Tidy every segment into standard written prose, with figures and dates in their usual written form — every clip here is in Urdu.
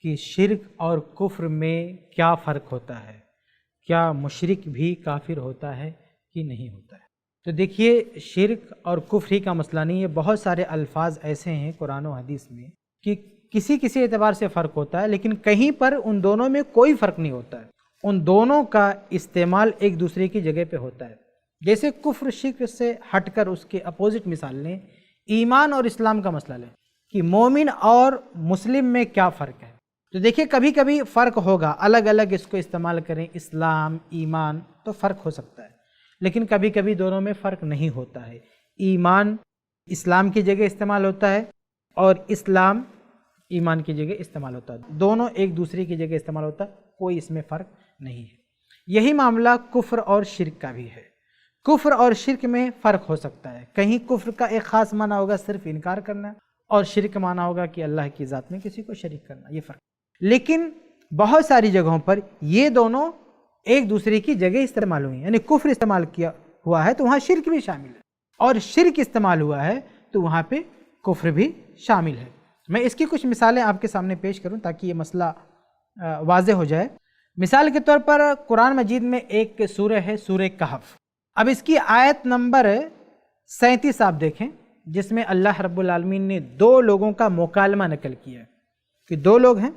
کہ شرک اور کفر میں کیا فرق ہوتا ہے، کیا مشرک بھی کافر ہوتا ہے کہ نہیں ہوتا ہے۔ تو دیکھیے، شرک اور کفر ہی کا مسئلہ نہیں ہے، بہت سارے الفاظ ایسے ہیں قرآن و حدیث میں کہ کسی اعتبار سے فرق ہوتا ہے، لیکن کہیں پر ان دونوں میں کوئی فرق نہیں ہوتا ہے، ان دونوں کا استعمال ایک دوسرے کی جگہ پہ ہوتا ہے۔ جیسے کفر شرک سے ہٹ کر اس کے اپوزٹ مثال لیں، ایمان اور اسلام کا مسئلہ لیں کہ مومن اور مسلم میں کیا فرق ہے۔ تو دیکھیے، کبھی کبھی فرق ہوگا، الگ الگ اس کو استعمال کریں، اسلام ایمان، تو فرق ہو سکتا ہے، لیکن کبھی کبھی دونوں میں فرق نہیں ہوتا ہے۔ ایمان اسلام کی جگہ استعمال ہوتا ہے اور اسلام ایمان کی جگہ استعمال ہوتا ہے، دونوں ایک دوسرے کی جگہ استعمال ہوتا ہے، کوئی اس میں فرق نہیں ہے۔ یہی معاملہ کفر اور شرک کا بھی ہے۔ کفر اور شرک میں فرق ہو سکتا ہے، کہیں کفر کا ایک خاص معنی ہوگا صرف انکار کرنا، اور شرک معنی ہوگا کہ اللہ کی ذات میں کسی کو شریک کرنا، یہ فرق۔ لیکن بہت ساری جگہوں پر یہ دونوں ایک دوسرے کی جگہ استعمال ہوئی ہیں، یعنی کفر استعمال کیا ہوا ہے تو وہاں شرک بھی شامل ہے، اور شرک استعمال ہوا ہے تو وہاں پہ کفر بھی شامل ہے۔ میں اس کی کچھ مثالیں آپ کے سامنے پیش کروں تاکہ یہ مسئلہ واضح ہو جائے۔ مثال کے طور پر قرآن مجید میں ایک سورہ ہے، سورہ کہف۔ اب اس کی آیت نمبر 37 آپ دیکھیں، جس میں اللہ رب العالمین نے دو لوگوں کا مکالمہ نقل کیا ہے کہ دو لوگ ہیں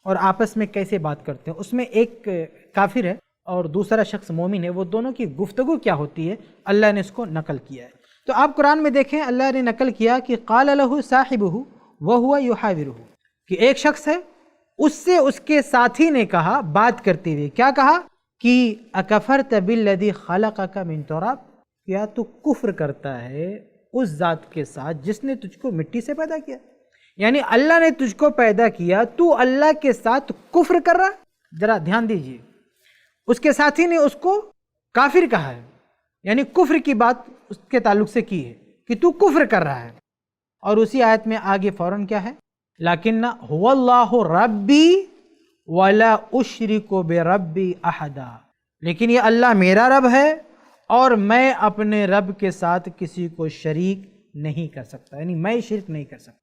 اور آپس میں کیسے بات کرتے ہیں۔ اس میں ایک کافر ہے اور دوسرا شخص مومن ہے، وہ دونوں کی گفتگو کیا ہوتی ہے اللہ نے اس کو نقل کیا ہے۔ تو آپ قرآن میں دیکھیں، اللہ نے نقل کیا کہ قال له صاحبہ وہو یحاورہ، کہ ایک شخص ہے، اس سے اس کے ساتھی نے کہا بات کرتے ہوئے، کیا کہا کہ اکفرت بالذی خلقک من تراب، کیا تو کفر کرتا ہے اس ذات کے ساتھ جس نے تجھ کو مٹی سے پیدا کیا؟ یعنی اللہ نے تجھ کو پیدا کیا، تو اللہ کے ساتھ کفر کر رہا؟ ذرا دھیان دیجئے، اس کے ساتھی نے اس کو کافر کہا ہے، یعنی کفر کی بات اس کے تعلق سے کی ہے کہ تو کفر کر رہا ہے۔ اور اسی آیت میں آگے فوراً کیا ہے، لیکن هو اللہ ربی ولا اشرک بربی احدا، لیکن یہ اللہ میرا رب ہے اور میں اپنے رب کے ساتھ کسی کو شریک نہیں کر سکتا، یعنی میں شرک نہیں کر سکتا۔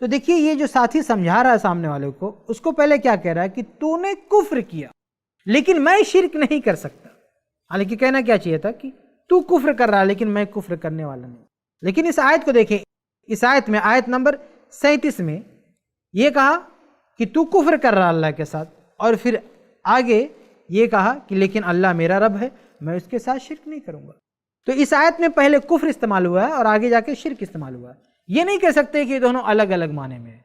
تو دیکھیے، یہ جو ساتھی سمجھا رہا ہے سامنے والے کو، اس کو پہلے کیا کہہ رہا ہے کہ تو نے کفر کیا لیکن میں شرک نہیں کر سکتا، حالانکہ کہنا کیا چاہیے تھا کہ تو کفر کر رہا لیکن میں کفر کرنے والا نہیں۔ لیکن اس آیت کو دیکھیں، اس آیت میں آیت نمبر 37 میں یہ کہا کہ تو کفر کر رہا اللہ کے ساتھ، اور پھر آگے یہ کہا کہ لیکن اللہ میرا رب ہے، میں اس کے ساتھ شرک نہیں کروں گا۔ تو اس آیت میں پہلے کفر استعمال ہوا ہے اور آگے جا کے شرک استعمال ہوا ہے۔ یہ نہیں کہہ سکتے کہ دونوں الگ الگ معنی میں ہیں،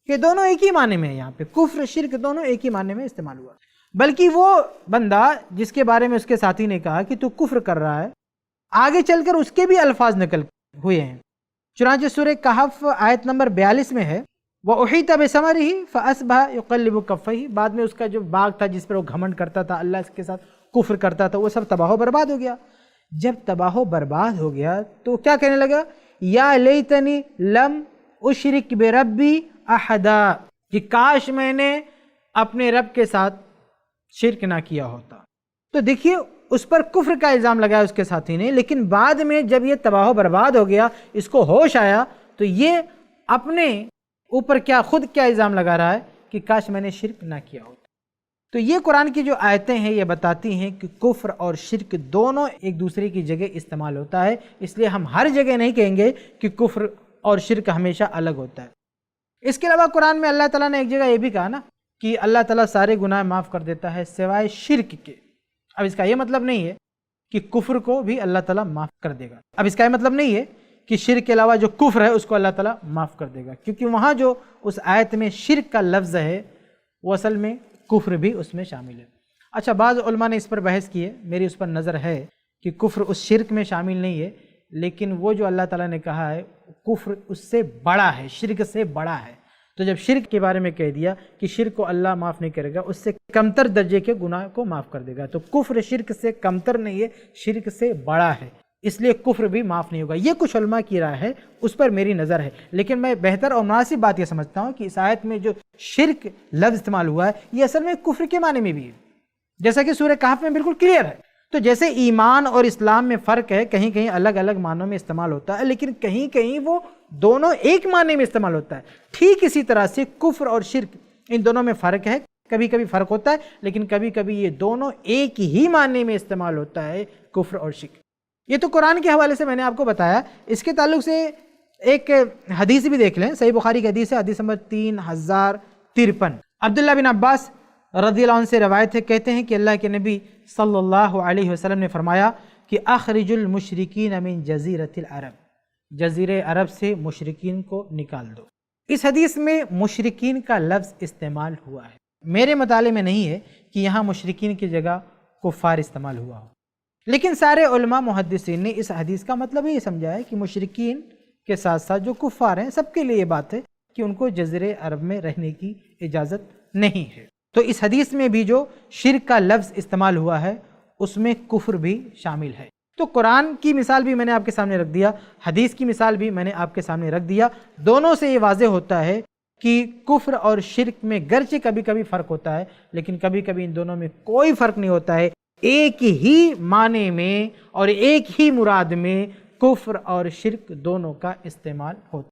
کہ دونوں ایک ہی معنی میں ہیں، یہاں پہ کفر شرک دونوں ایک ہی معنی میں استعمال ہوا، بلکہ وہ بندہ جس کے بارے میں اس کے ساتھی نے کہا کہ تو کفر کر رہا ہے، آگے چل کر اس کے بھی الفاظ نقل ہوئے ہیں۔ چنانچہ سورہ کہف آیت نمبر 42 میں ہے، وَأُحِيطَ بِثَمَرِهِ فَأَصْبَحَ يُقَلِّبُ كَفَّيْهِ، بعد میں اس کا جو باغ تھا جس پر وہ گھمنڈ کرتا تھا، اللہ اس کے ساتھ کفر کرتا تھا، وہ سب تباہ و برباد ہو گیا۔ جب تباہ و برباد ہو گیا تو کیا کہنے لگا، یا لیتنی لم اشرک بربی احدا، کہ کاش میں نے اپنے رب کے ساتھ شرک نہ کیا ہوتا۔ تو دیکھیے، اس پر کفر کا الزام لگایا اس کے ساتھی نے، لیکن بعد میں جب یہ تباہ و برباد ہو گیا، اس کو ہوش آیا، تو یہ اپنے اوپر خود کیا الزام لگا رہا ہے کہ کاش میں نے شرک نہ کیا ہوتا۔ تو یہ قرآن کی جو آیتیں ہیں یہ بتاتی ہیں کہ کفر اور شرک دونوں ایک دوسرے کی جگہ استعمال ہوتا ہے، اس لیے ہم ہر جگہ نہیں کہیں گے کہ کفر اور شرک ہمیشہ الگ ہوتا ہے۔ اس کے علاوہ قرآن میں اللہ تعالیٰ نے ایک جگہ یہ بھی کہا نا کہ اللہ تعالیٰ سارے گناہ معاف کر دیتا ہے سوائے شرک کے۔ اب اس کا یہ مطلب نہیں ہے کہ کفر کو بھی اللہ تعالیٰ معاف کر دے گا، اب اس کا یہ مطلب نہیں ہے کہ شرک کے علاوہ جو کفر ہے اس کو اللہ تعالیٰ معاف کر دے گا، کیونکہ وہاں جو اس آیت میں شرک کا لفظ ہے وہ اصل میں کفر بھی اس میں شامل ہے۔ اچھا، بعض علماء نے اس پر بحث کی ہے، میری اس پر نظر ہے کہ کفر اس شرک میں شامل نہیں ہے، لیکن وہ جو اللہ تعالیٰ نے کہا ہے کفر اس سے بڑا ہے، شرک سے بڑا ہے۔ تو جب شرک کے بارے میں کہہ دیا کہ شرک کو اللہ معاف نہیں کرے گا، اس سے کمتر درجے کے گناہ کو معاف کر دے گا، تو کفر شرک سے کمتر نہیں ہے، شرک سے بڑا ہے، اس لیے کفر بھی معاف نہیں ہوگا۔ یہ کچھ علماء کی رائے ہے، اس پر میری نظر ہے، لیکن میں بہتر اور مناسب بات یہ سمجھتا ہوں کہ اس آیت میں جو شرک لفظ استعمال ہوا ہے یہ اصل میں کفر کے معنی میں بھی ہے، جیسا کہ سورہ کہف میں بالکل کلیئر ہے۔ تو جیسے ایمان اور اسلام میں فرق ہے، کہیں کہیں الگ الگ معنوں میں استعمال ہوتا ہے، لیکن کہیں کہیں وہ دونوں ایک معنی میں استعمال ہوتا ہے، ٹھیک اسی طرح سے کفر اور شرک ان دونوں میں فرق ہے، کبھی کبھی فرق ہوتا ہے، لیکن کبھی کبھی یہ دونوں ایک ہی معنی میں استعمال ہوتا ہے، کفر اور شرک۔ یہ تو قرآن کے حوالے سے میں نے آپ کو بتایا۔ اس کے تعلق سے ایک حدیث بھی دیکھ لیں، صحیح بخاری کی حدیث ہے، حدیث نمبر 3053۔ عبداللہ بن عباس رضی اللہ عنہ سے روایت ہے، کہتے ہیں کہ اللہ کے نبی صلی اللہ علیہ وسلم نے فرمایا کہ اخرج المشرکین من جزیرۃ العرب، جزیرہ عرب سے مشرکین کو نکال دو۔ اس حدیث میں مشرکین کا لفظ استعمال ہوا ہے، میرے مطالعے میں نہیں ہے کہ یہاں مشرکین کی جگہ کفار استعمال ہوا ہو، لیکن سارے علماء محدثین نے اس حدیث کا مطلب یہ سمجھا ہے کہ مشرکین کے ساتھ ساتھ جو کفار ہیں سب کے لیے یہ بات ہے کہ ان کو جزیرہ عرب میں رہنے کی اجازت نہیں ہے۔ تو اس حدیث میں بھی جو شرک کا لفظ استعمال ہوا ہے اس میں کفر بھی شامل ہے۔ تو قرآن کی مثال بھی میں نے آپ کے سامنے رکھ دیا، حدیث کی مثال بھی میں نے آپ کے سامنے رکھ دیا، دونوں سے یہ واضح ہوتا ہے کہ کفر اور شرک میں گرچہ کبھی کبھی فرق ہوتا ہے، لیکن کبھی کبھی ان دونوں میں کوئی فرق نہیں ہوتا ہے، ایک ہی معنی میں اور ایک ہی مراد میں کفر اور شرک دونوں کا استعمال ہوتا ہے۔